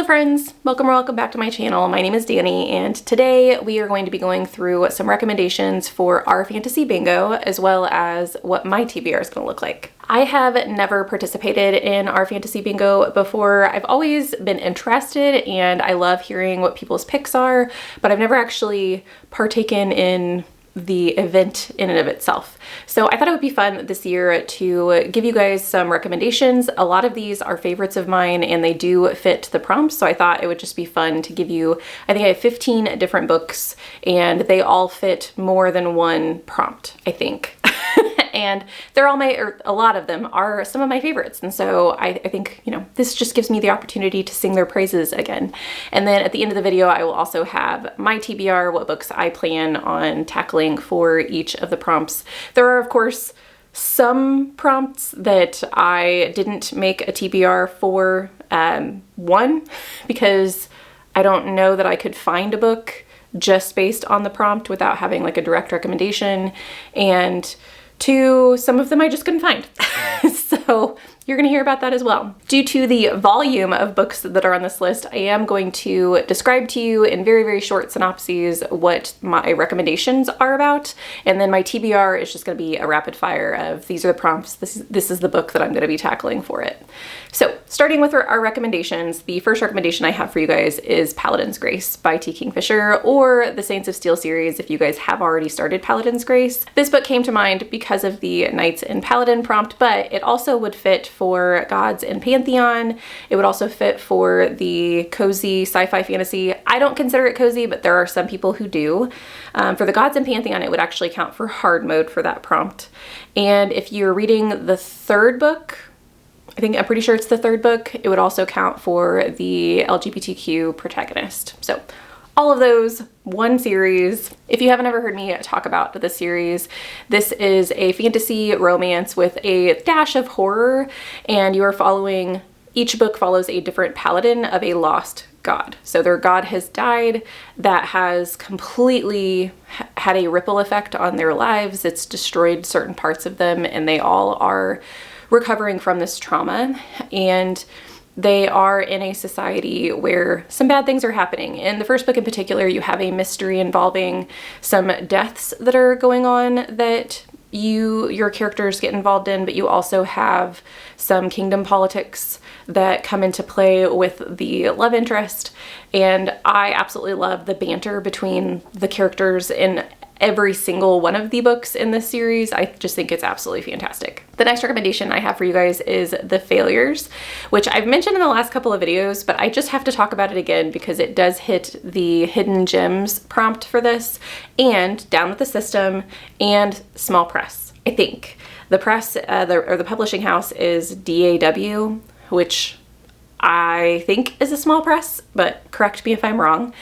friends, welcome back to my channel. My name is Danny, and today we are going to be going through some recommendations for our fantasy bingo, as well as what my TBR is going to look like. I have never participated in our fantasy bingo before. I've always been interested and I love hearing what people's picks are, but I've never actually partaken in the event in and of itself. So I thought it would be fun this year to give you guys some recommendations. A lot of these are favorites of mine and they do fit the prompts, so I thought it would just be fun to give you, I think I have 15 different books and they all fit more than one prompt, I think. And they're all or a lot of them are some of my favorites. And so I think, you know, this just gives me the opportunity to sing their praises again. And then at the end of the video, I will also have my TBR, what books I plan on tackling for each of the prompts. There are, of course, some prompts that I didn't make a TBR for. One, because I don't know that I could find a book just based on the prompt without having like a direct recommendation. And two, some of them I just couldn't find. So you're gonna hear about that as well. Due to the volume of books that are on this list, I am going to describe to you in very, very short synopses what my recommendations are about. And then my TBR is just gonna be a rapid fire of these are the prompts, this is the book that I'm gonna be tackling for it. So starting with our recommendations, the first recommendation I have for you guys is Paladin's Grace by T. Kingfisher, or the Saints of Steel series if you guys have already started Paladin's Grace. This book came to mind because of the Knights in Paladin prompt, but it also would fit for Gods and Pantheon. It would also fit for the cozy sci-fi fantasy. I don't consider it cozy, but there are some people who do. For the Gods and Pantheon, it would actually count for hard mode for that prompt. And if you're reading the third book, I'm pretty sure it's the third book, it would also count for the LGBTQ protagonist. So all of those, one series. If you haven't ever heard me talk about the series, this is a fantasy romance with a dash of horror, and you are following, each book follows a different paladin of a lost god. So their god has died. That has completely had a ripple effect on their lives. It's destroyed certain parts of them, and they all are recovering from this trauma. And they are in a society where some bad things are happening. In the first book in particular, you have a mystery involving some deaths that are going on that your characters get involved in, but you also have some kingdom politics that come into play with the love interest. And I absolutely love the banter between the characters in every single one of the books in this series. I just think it's absolutely fantastic. The next recommendation I have for you guys is The Failures, which I've mentioned in the last couple of videos, but I just have to talk about it again because it does hit the hidden gems prompt for this, and Down with the System, and small press. I think the press or the publishing house is DAW, which I think is a small press, but correct me if I'm wrong.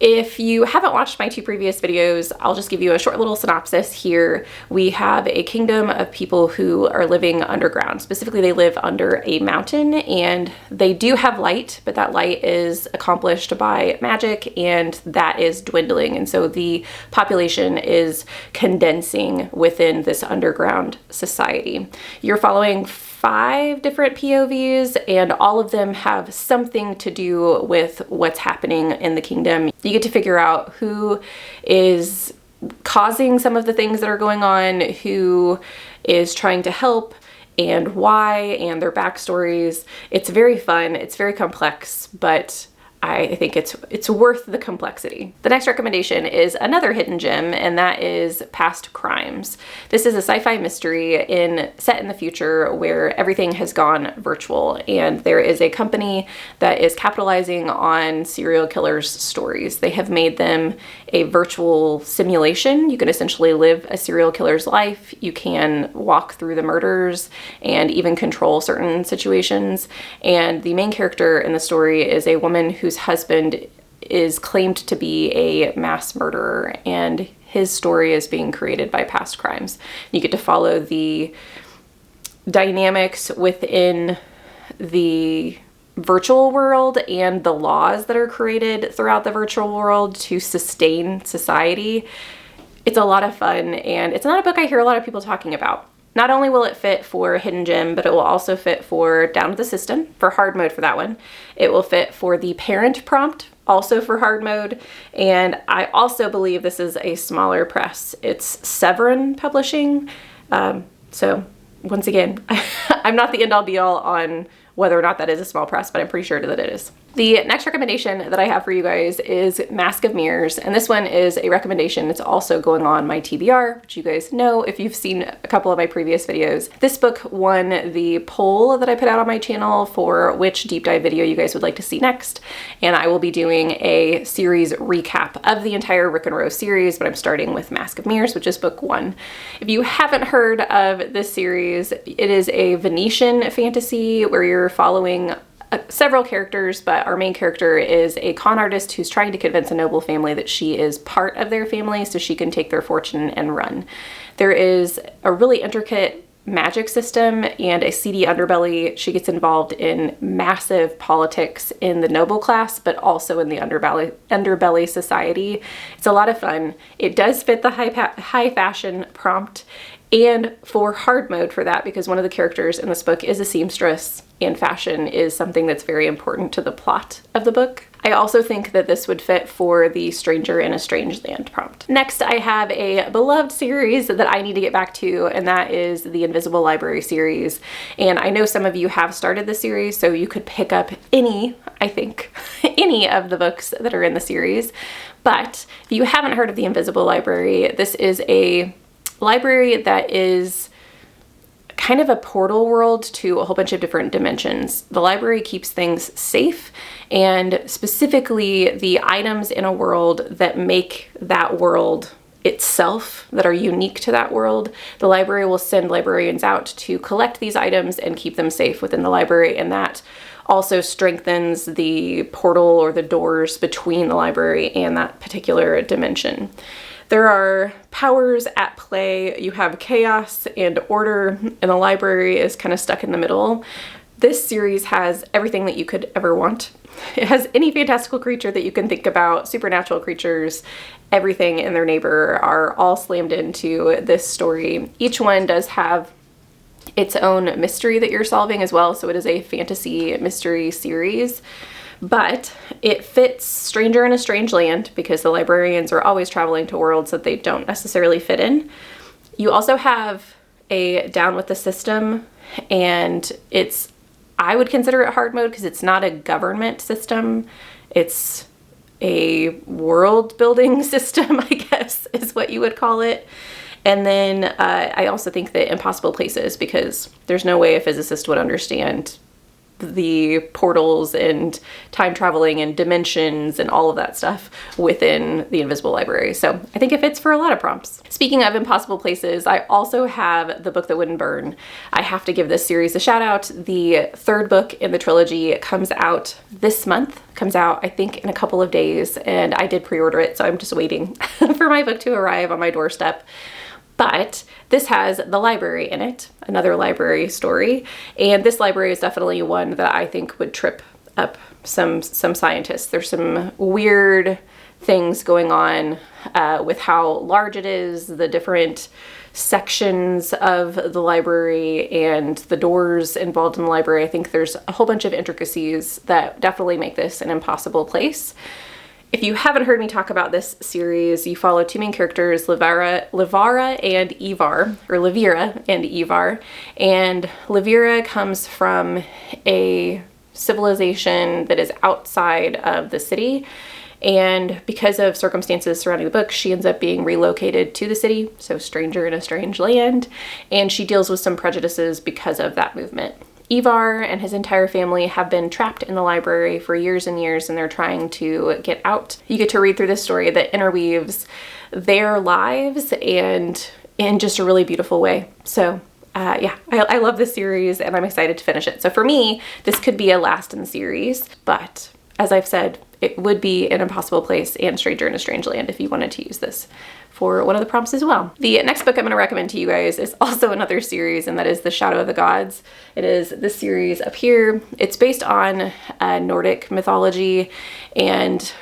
If you haven't watched my two previous videos, I'll just give you a short little synopsis here. We have a kingdom of people who are living underground. Specifically, they live under a mountain, and they do have light, but that light is accomplished by magic, and that is dwindling. And so the population is condensing within this underground society. You're following 5 different POVs, and all of them have something to do with what's happening in the kingdom. You get to figure out who is causing some of the things that are going on, who is trying to help, and why, and their backstories. It's very fun, it's very complex, but I think it's worth the complexity. The next recommendation is another hidden gem, and that is Past Crimes. This is a sci-fi mystery set in the future where everything has gone virtual, and there is a company that is capitalizing on serial killers' stories. They have made them a virtual simulation. You can essentially live a serial killer's life. You can walk through the murders and even control certain situations. And the main character in the story is a woman whose husband is claimed to be a mass murderer, and his story is being created by past crimes. You get to follow the dynamics within the virtual world and the laws that are created throughout the virtual world to sustain society. It's a lot of fun, and it's not a book I hear a lot of people talking about. Not only will it fit for Hidden Gem, but it will also fit for Down with the System, for hard mode for that one. It will fit for the parent prompt, also for hard mode. And I also believe this is a smaller press. It's Severin Publishing. So once again, I'm not the end all be all on whether or not that is a small press, but I'm pretty sure that it is. The next recommendation that I have for you guys is Mask of Mirrors, and this one is a recommendation. It's also going on my TBR, which you guys know if you've seen a couple of my previous videos. This book won the poll that I put out on my channel for which deep dive video you guys would like to see next, and I will be doing a series recap of the entire Rick and Rose series, but I'm starting with Mask of Mirrors, which is book 1. If you haven't heard of this series, it is a Venetian fantasy where you're following several characters, but our main character is a con artist who's trying to convince a noble family that she is part of their family so she can take their fortune and run. There is a really intricate magic system and a seedy underbelly. She gets involved in massive politics in the noble class, but also in the underbelly society. It's a lot of fun. It does fit the high fashion prompt, and for hard mode for that, because one of the characters in this book is a seamstress, and fashion is something that's very important to the plot of the book. I also think that this would fit for the Stranger in a Strange Land prompt. Next, I have a beloved series that I need to get back to, and that is the Invisible Library series. And I know some of you have started the series, so you could pick up any of the books that are in the series. But if you haven't heard of the Invisible Library, this is a library that is kind of a portal world to a whole bunch of different dimensions. The library keeps things safe, and specifically the items in a world that make that world itself, that are unique to that world. The library will send librarians out to collect these items and keep them safe within the library, and that also strengthens the portal or the doors between the library and that particular dimension. There are powers at play. You have chaos and order, and the library is kind of stuck in the middle. This series has everything that you could ever want. It has any fantastical creature that you can think about, supernatural creatures, everything and their neighbor are all slammed into this story. Each one does have its own mystery that you're solving as well, so it is a fantasy mystery series. But it fits Stranger in a Strange Land because the librarians are always traveling to worlds that they don't necessarily fit in. You also have a Down with the System, and I would consider it hard mode because it's not a government system. It's a world building system, I guess is what you would call it. And then I also think that Impossible Places, because there's no way a physicist would understand the portals and time traveling and dimensions and all of that stuff within the Invisible Library. So I think it fits for a lot of prompts. Speaking of Impossible Places, I also have The Book That Wouldn't Burn. I have to give this series a shout out. The third book in the trilogy comes out this month, comes out I think in a couple of days, and I did pre-order it, so I'm just waiting for my book to arrive on my doorstep. But this has the library in it, another library story, and this library is definitely one that I think would trip up some scientists. There's some weird things going on with how large it is, the different sections of the library, and the doors involved in the library. I think there's a whole bunch of intricacies that definitely make this an impossible place. If you haven't heard me talk about this series, you follow two main characters, Livara and Ivar, or Levira and Ivar. And Levira comes from a civilization that is outside of the city. And because of circumstances surrounding the book, she ends up being relocated to the city, so Stranger in a Strange Land. And she deals with some prejudices because of that movement. Ivar and his entire family have been trapped in the library for years and years, and they're trying to get out. You get to read through this story that interweaves their lives and in just a really beautiful way. So yeah, I love this series and I'm excited to finish it. So for me, this could be a last in the series, but as I've said, it would be an Impossible Place and Stranger in a Strange Land if you wanted to use this for one of the prompts as well. The next book I'm going to recommend to you guys is also another series, and that is The Shadow of the Gods. It is this series up here. It's based on Nordic mythology, and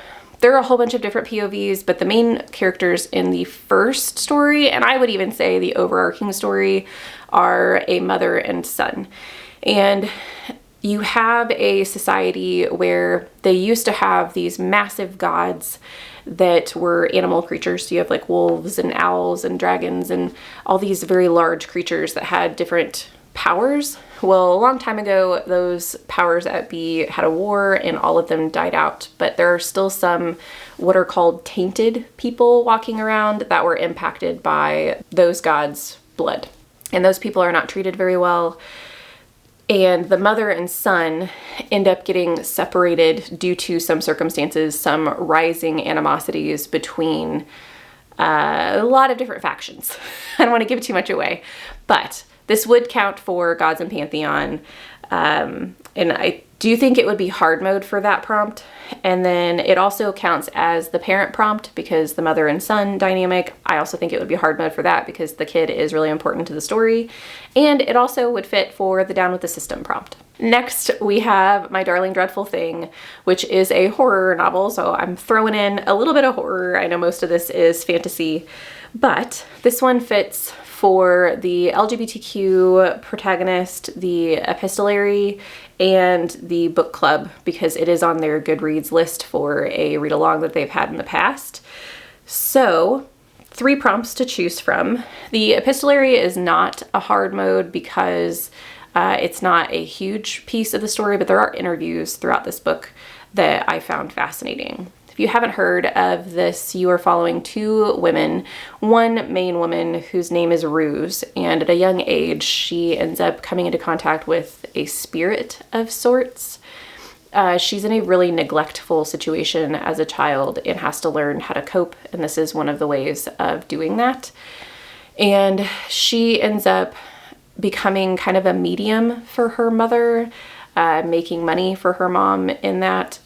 There are a whole bunch of different POVs, but the main characters in the first story, and I would even say the overarching story, are a mother and son. And you have a society where they used to have these massive gods that were animal creatures. So you have like wolves and owls and dragons and all these very large creatures that had different powers. Well, a long time ago, those powers that be had a war and all of them died out. But there are still some what are called tainted people walking around that were impacted by those gods' blood. And those people are not treated very well. And the mother and son end up getting separated due to some circumstances, some rising animosities between a lot of different factions. I don't want to give too much away, but this would count for Gods and Pantheon. And I do think it would be hard mode for that prompt. And then it also counts as the parent prompt because the mother and son dynamic. I also think it would be hard mode for that because the kid is really important to the story. And it also would fit for the Down with the System prompt. Next, we have My Darling Dreadful Thing, which is a horror novel. So I'm throwing in a little bit of horror. I know most of this is fantasy, but this one fits for the LGBTQ protagonist, the epistolary, and the book club because it is on their Goodreads list for a read-along that they've had in the past. So 3 prompts to choose from. The epistolary is not a hard mode because it's not a huge piece of the story, but there are interviews throughout this book that I found fascinating. If you haven't heard of this, you are following 2 women, one main woman whose name is Ruse, and at a young age, she ends up coming into contact with a spirit of sorts. She's in a really neglectful situation as a child and has to learn how to cope, and this is one of the ways of doing that. And she ends up becoming kind of a medium for her mother, making money for her mom in that.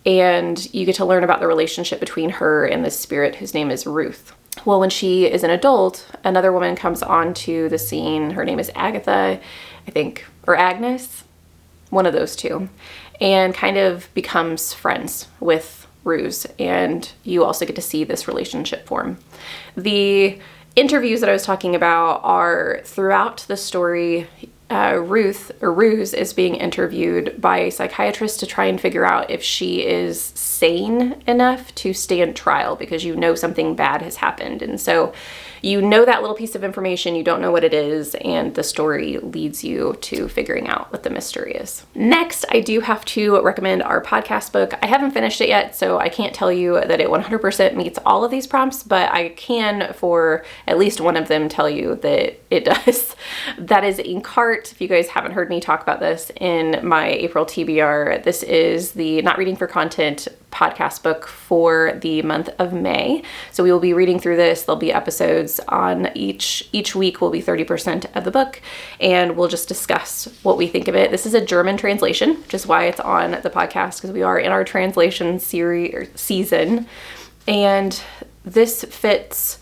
And you get to learn about the relationship between her and this spirit whose name is Ruth. Well, when she is an adult, another woman comes onto the scene. Her name is Agatha, I think, or Agnes, one of those 2, and kind of becomes friends with Ruse. And you also get to see this relationship form. The interviews that I was talking about are throughout the story. Ruse is being interviewed by a psychiatrist to try and figure out if she is sane enough to stand trial because you know something bad has happened. And so you know that little piece of information, you don't know what it is, and the story leads you to figuring out what the mystery is. Next, I do have to recommend our podcast book. I haven't finished it yet, so I can't tell you that it 100% meets all of these prompts, but I can, for at least one of them, tell you that it does. That is Inkheart. If you guys haven't heard me talk about this in my April TBR, this is the Not Reading for Content podcast book for the month of May. So we will be reading through this. There'll be episodes on each week will be 30% of the book, and we'll just discuss what we think of it. This is a German translation, which is why it's on the podcast, because we are in our translation season. And this fits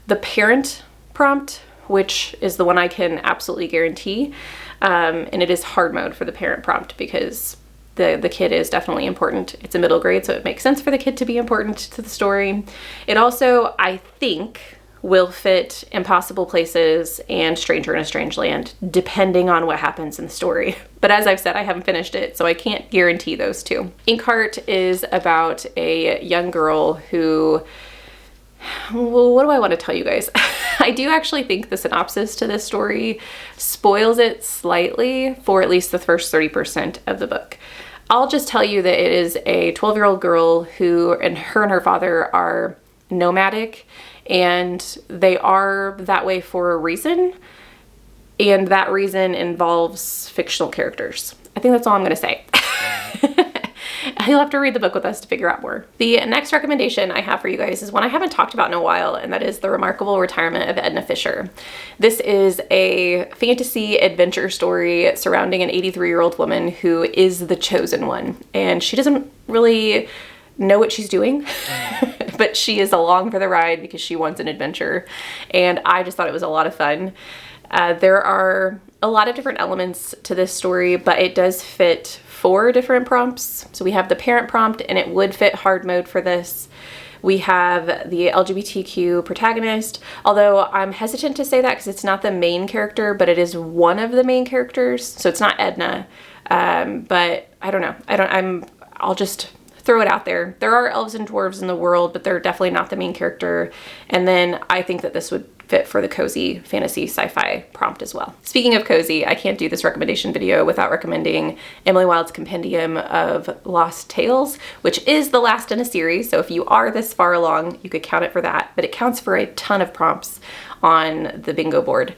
the parent prompt, which is the one I can absolutely guarantee. And it is hard mode for the parent prompt because the kid is definitely important. It's a middle grade, so it makes sense for the kid to be important to the story. It also, I think, will fit Impossible Places and Stranger in a Strange Land, depending on what happens in the story. But as I've said, I haven't finished it, so I can't guarantee those 2. Inkheart is about a young girl who, well, what do I want to tell you guys? I do actually think the synopsis to this story spoils it slightly for at least the first 30% of the book. I'll just tell you that it is a 12-year-old girl who, and her father are nomadic, and they are that way for a reason, and that reason involves fictional characters. I think that's all I'm going to say. You'll have to read the book with us to figure out more. The next recommendation I have for you guys is one I haven't talked about in a while, and that is The Remarkable Retirement of Edna Fisher. This is a fantasy adventure story surrounding an 83-year-old woman who is the chosen one, and she doesn't really know what she's doing, but she is along for the ride because she wants an adventure, and I just thought it was a lot of fun. There are a lot of different elements to this story, but it does fit 4 different prompts. So we have the parent prompt, and it would fit hard mode for this. We have the LGBTQ protagonist, although I'm hesitant to say that because it's not the main character, but it is one of the main characters. So it's not Edna, but I don't know. I'll just throw it out there. There are elves and dwarves in the world, but they're definitely not the main character. And then I think that this would fit for the cozy fantasy sci-fi prompt as well. Speaking of cozy, I can't do this recommendation video without recommending Emily Wilde's Compendium of Lost Tales, which is the last in a series. So if you are this far along, you could count it for that, but it counts for a ton of prompts on the bingo board.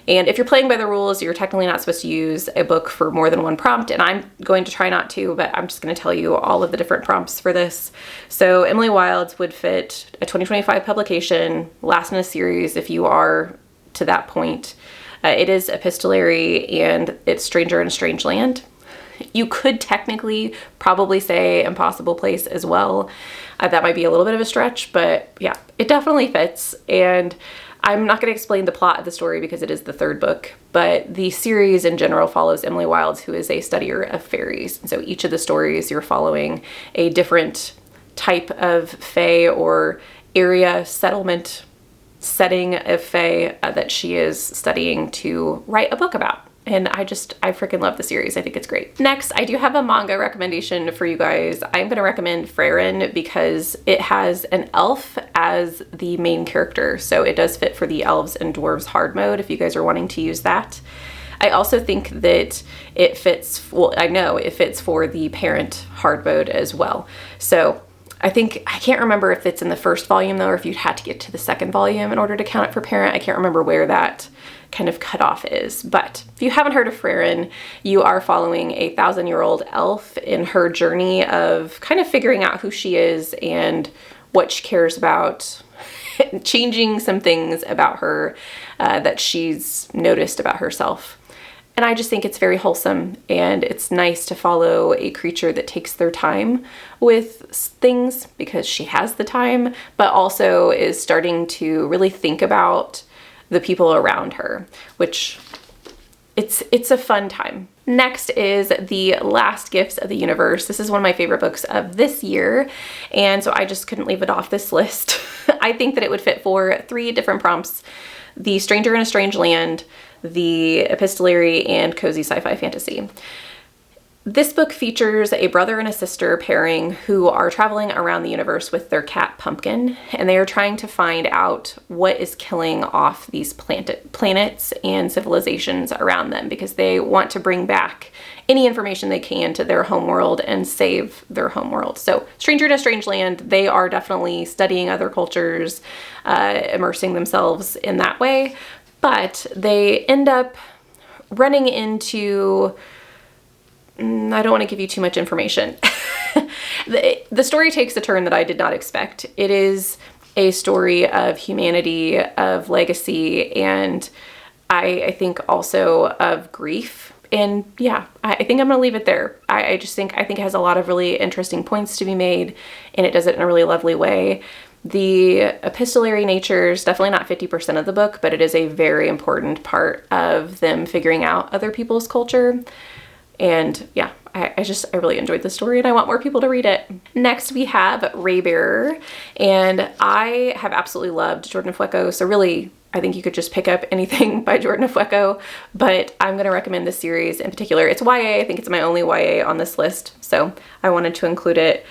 And if you're playing by the rules, you're technically not supposed to use a book for more than 1 prompt, and I'm going to try not to, but I'm just going to tell you all of the different prompts for this. So Emily Wilde's would fit a 2025 publication, last in a series if you are to that point. It is epistolary, and it's Stranger in a Strange Land. You could technically probably say Impossible Place as well. That might be a little bit of a stretch, but yeah, it definitely fits. And I'm not going to explain the plot of the story because it is the 3rd book, but the series in general follows Emily Wilde, who is a studier of fairies. And so each of the stories, you're following a different type of fae or area, settlement, setting of fae that she is studying to write a book about. And I freaking love the series. I think it's great. Next, I do have a manga recommendation for you guys. I'm going to recommend Frieren because it has an elf as the main character. So it does fit for the elves and dwarves hard mode if you guys are wanting to use that. I also think that it fits, well, I know it fits for the parent hard mode as well. So I can't remember if it's in the 1st volume though, or if you'd had to get to the 2nd volume in order to count it for parent. I can't remember where that kind of cutoff is. But if you haven't heard of Frieren, you are following a 1,000-year-old elf in her journey of kind of figuring out who she is and what she cares about, changing some things about her that she's noticed about herself. And I just think it's very wholesome, and it's nice to follow a creature that takes their time with things because she has the time, but also is starting to really think about the people around her, which it's a fun time. Next is The Last Gifts of the Universe. This is one of my favorite books of this year, and so I just couldn't leave it off this list. I think that it would fit for 3 different prompts: the Stranger in a Strange Land, the epistolary, and cozy sci-fi fantasy. This book features a brother and a sister pairing who are traveling around the universe with their cat Pumpkin, and they are trying to find out what is killing off these planets and civilizations around them because they want to bring back any information they can to their homeworld and save their homeworld. So Stranger in a Strange Land, they are definitely studying other cultures, immersing themselves in that way, but they end up running into, I don't want to give you too much information. The story takes a turn that I did not expect. It is a story of humanity, of legacy, and I think also of grief. And yeah, I think I'm going to leave it there. I think it has a lot of really interesting points to be made, and it does it in a really lovely way. The epistolary nature is definitely not 50% of the book, but it is a very important part of them figuring out other people's culture. And yeah, I really enjoyed the story and I want more people to read it. Next we have Raybearer, and I have absolutely loved Jordan Fueco, so really I think you could just pick up anything by Jordan Fueco, but I'm going to recommend this series in particular. It's YA, I think it's my only YA on this list, so I wanted to include it.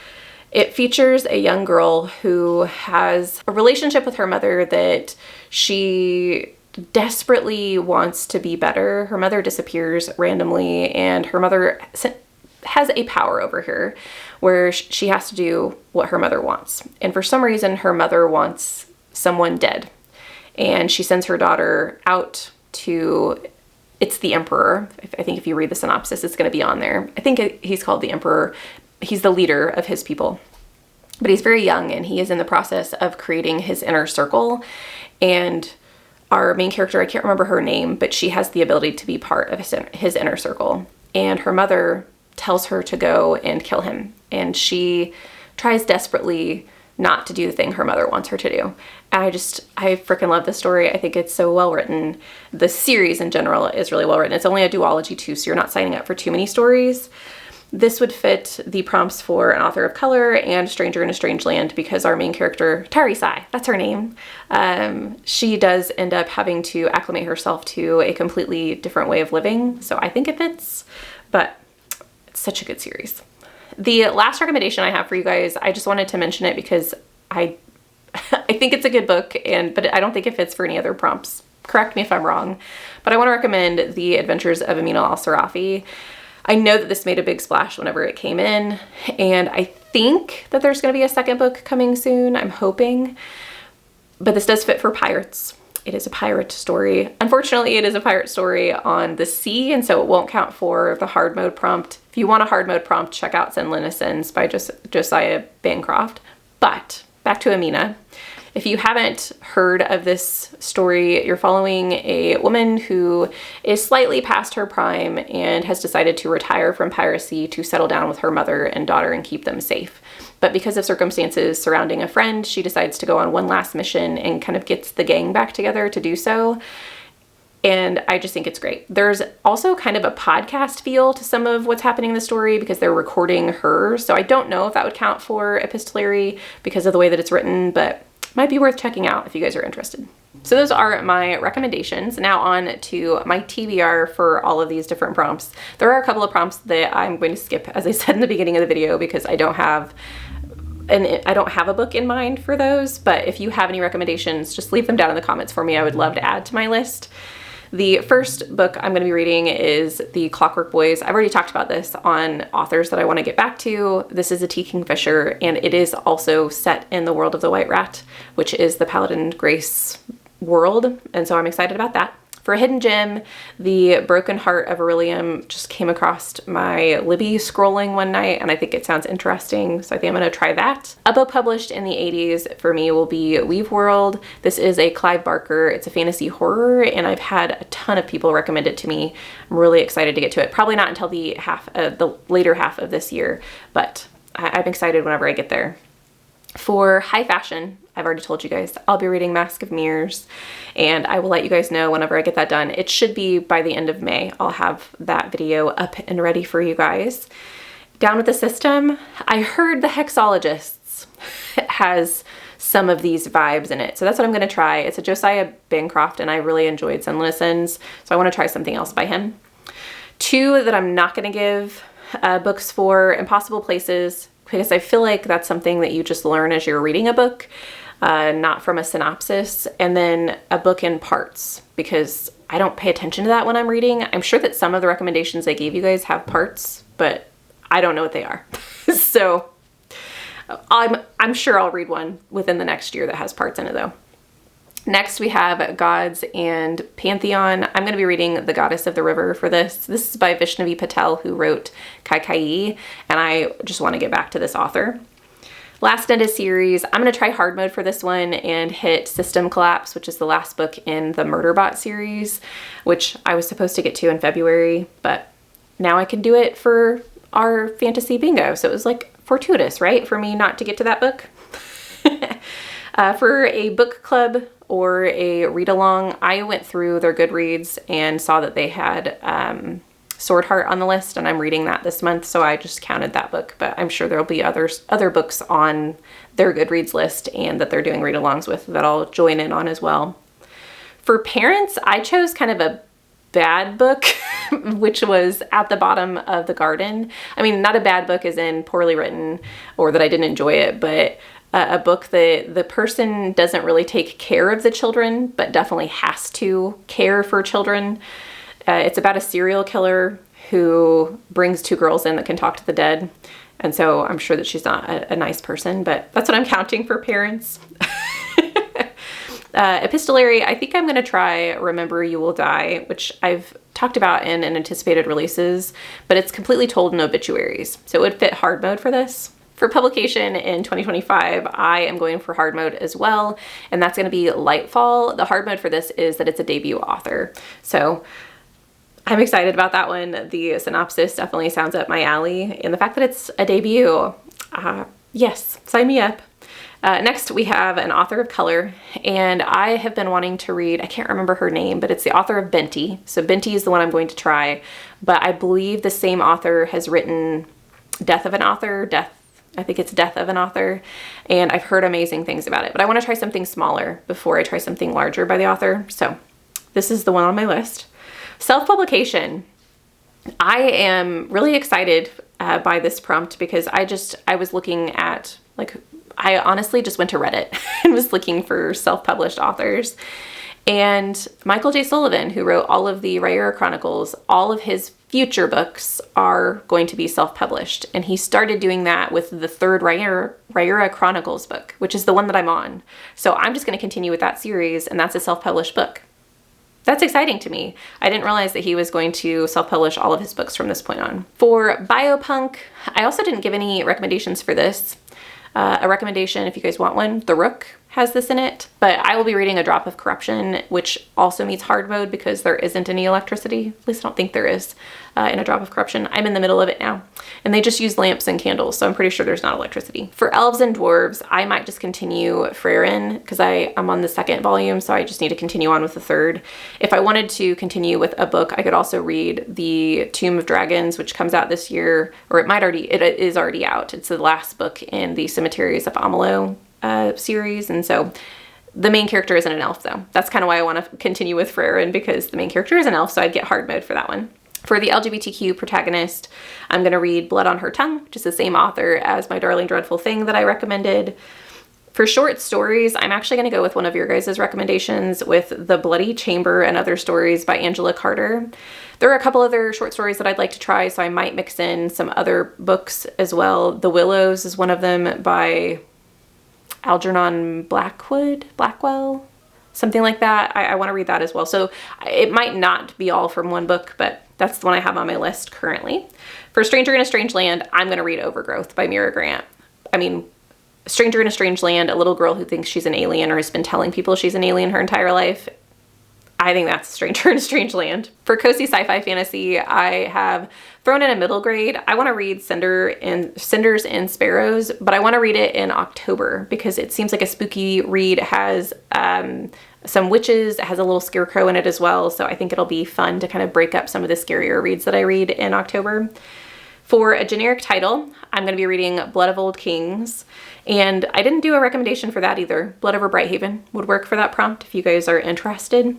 It features a young girl who has a relationship with her mother that she desperately wants to be better. Her mother disappears randomly, and her mother has a power over her where she has to do what her mother wants. And for some reason, her mother wants someone dead. And she sends her daughter out to, it's the Emperor. I think if you read the synopsis, it's going to be on there. I think he's called the Emperor. He's the leader of his people, but he's very young and he is in the process of creating his inner circle. And our main character, I can't remember her name, but she has the ability to be part of his inner circle. And her mother tells her to go and kill him. And she tries desperately not to do the thing her mother wants her to do. And I freaking love this story. I think it's so well written. The series in general is really well written. It's only a duology too, so you're not signing up for too many stories. This would fit the prompts for an author of color and stranger in a strange land because our main character, Tarisai, that's her name, she does end up having to acclimate herself to a completely different way of living. So I think it fits, but it's such a good series. The last recommendation I have for you guys, I just wanted to mention it because I think it's a good book, but I don't think it fits for any other prompts. Correct me if I'm wrong, but I want to recommend The Adventures of Amina Al-Sirafi. I know that this made a big splash whenever it came in, and I think that there's going to be a second book coming soon. I'm hoping, but this does fit for pirates. It is a pirate story. Unfortunately, it is a pirate story on the sea, and so it won't count for the hard mode prompt. If you want a hard mode prompt, check out Send Lynn Sins by Josiah Bancroft. But back to Amina. If you haven't heard of this story, you're following a woman who is slightly past her prime and has decided to retire from piracy to settle down with her mother and daughter and keep them safe. But because of circumstances surrounding a friend, she decides to go on one last mission and kind of gets the gang back together to do so. And I just think it's great. There's also kind of a podcast feel to some of what's happening in the story because they're recording her. So I don't know if that would count for epistolary because of the way that it's written, but might be worth checking out if you guys are interested. So those are my recommendations. Now on to my TBR for all of these different prompts. There are a couple of prompts that I'm going to skip, as I said in the beginning of the video, because I don't have a book in mind for those, but if you have any recommendations, just leave them down in the comments for me. I would love to add to my list. The first book I'm going to be reading is The Clockwork Boys. I've already talked about this on authors that I want to get back to. This is a T. Kingfisher, and it is also set in the world of the White Rat, which is the Paladin Grace world, and so I'm excited about that. For a hidden gem, The Broken Heart of Aurelium just came across my Libby scrolling one night, and I think it sounds interesting, so I think I'm going to try that. A book published in the 80s for me will be Weave World. This is a Clive Barker. It's a fantasy horror, and I've had a ton of people recommend it to me. I'm really excited to get to it. Probably not until the later half of this year, but I'm excited whenever I get there. For high fashion, I've already told you guys, I'll be reading Mask of Mirrors, and I will let you guys know whenever I get that done. It should be by the end of May. I'll have that video up and ready for you guys. Down with the System, I heard The Hexologists has some of these vibes in it, so that's what I'm going to try. It's a Josiah Bancroft, and I really enjoyed Send Lynn Sins, so I want to try something else by him. Two that I'm not going to give books for, Impossible Places, because I feel like that's something that you just learn as you're reading a book, not from a synopsis, and then a book in parts, because I don't pay attention to that when I'm reading. I'm sure that some of the recommendations I gave you guys have parts, but I don't know what they are. So I'm sure I'll read one within the next year that has parts in it though. Next we have Gods and Pantheon. I'm going to be reading The Goddess of the River for this. This is by Vaishnavi Patel, who wrote Kai, and I just want to get back to this author. Last in a series, I'm going to try hard mode for this one and hit System Collapse, which is the last book in the Murderbot series, which I was supposed to get to in February, but now I can do it for our fantasy bingo. So it was like fortuitous, right, for me not to get to that book. For a book club or a read-along, I went through their Goodreads and saw that they had Sword Heart on the list, and I'm reading that this month, so I just counted that book, but I'm sure there'll be other books on their Goodreads list and that they're doing read-alongs with that I'll join in on as well. For parents, I chose kind of a bad book, which was At the Bottom of the Garden. I mean, not a bad book as in poorly written or that I didn't enjoy it, but a book that the person doesn't really take care of the children, but definitely has to care for children. It's about a serial killer who brings two girls in that can talk to the dead. And so I'm sure that she's not a nice person, but that's what I'm counting for parents. Epistolary, I think I'm going to try Remember You Will Die, which I've talked about in anticipated releases, but it's completely told in obituaries. So it would fit hard mode for this. For publication in 2025, I am going for hard mode as well, and that's going to be Lightfall. The hard mode for this is that it's a debut author. So I'm excited about that one. The synopsis definitely sounds up my alley, and the fact that it's a debut, yes, sign me up. Next, we have an author of color, and I have been wanting to read, I can't remember her name, but it's the author of Benti. So Benti is the one I'm going to try, but I believe the same author has written Death of an Author, I think it's Death of an Author, and I've heard amazing things about it, but I want to try something smaller before I try something larger by the author. So this is the one on my list. Self-publication. I am really excited by this prompt because I was looking at, like, I honestly just went to Reddit and was looking for self-published authors. And Michael J. Sullivan, who wrote all of the Raybearer Chronicles, all of his future books are going to be self-published. And he started doing that with the third Raybearer Chronicles book, which is the one that I'm on. So I'm just going to continue with that series, and that's a self-published book. That's exciting to me. I didn't realize that he was going to self-publish all of his books from this point on. For biopunk, I also didn't give any recommendations for this. A recommendation, if you guys want one, The Rook has this in it, but I will be reading A Drop of Corruption, which also meets hard mode because there isn't any electricity. At least I don't think there is in A Drop of Corruption. I'm in the middle of it now, and they just use lamps and candles, so I'm pretty sure there's not electricity. For elves and dwarves, I might just continue Frieren because I'm on the second volume, so I just need to continue on with the third. If I wanted to continue with a book, I could also read The Tomb of Dragons, which comes out this year, or it is already out. It's the last book in the Cemeteries of Amalur series, and so the main character isn't an elf though. That's kind of why I want to continue with Frieren, because the main character is an elf, so I'd get hard mode for that one. For the LGBTQ protagonist, I'm going to read Blood on Her Tongue, which is the same author as My Darling Dreadful Thing that I recommended. For short stories, I'm actually going to go with one of your guys' recommendations with The Bloody Chamber and Other Stories by Angela Carter. There are a couple other short stories that I'd like to try, so I might mix in some other books as well. The Willows is one of them by Algernon Blackwell, something like that. I want to read that as well. So it might not be all from one book, but that's the one I have on my list currently. For Stranger in a Strange Land, I'm going to read Overgrowth by Mira Grant. I mean, Stranger in a Strange Land, a little girl who thinks she's an alien or has been telling people she's an alien her entire life. I think that's Stranger in a Strange Land. For cozy sci-fi fantasy, I have thrown in a middle grade. I want to read Cinders and Sparrows, but I want to read it in October because it seems like a spooky read. It has some witches, it has a little scarecrow in it as well, so I think it'll be fun to kind of break up some of the scarier reads that I read in October. For a generic title, I'm going to be reading Blood of Old Kings, and I didn't do a recommendation for that either. Blood over Brighthaven would work for that prompt if you guys are interested.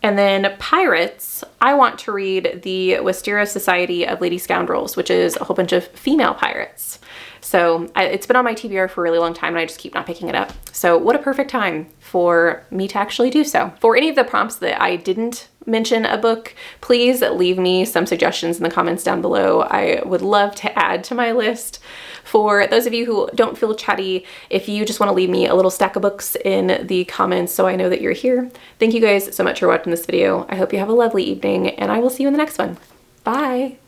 And then pirates, I want to read the Wisteria Society of Lady Scoundrels, which is a whole bunch of female pirates. So it's been on my TBR for a really long time and I just keep not picking it up. So what a perfect time for me to actually do so. For any of the prompts that I didn't mention a book, please leave me some suggestions in the comments down below. I would love to add to my list. For those of you who don't feel chatty, if you just want to leave me a little stack of books in the comments so I know that you're here. Thank you guys so much for watching this video. I hope you have a lovely evening and I will see you in the next one. Bye.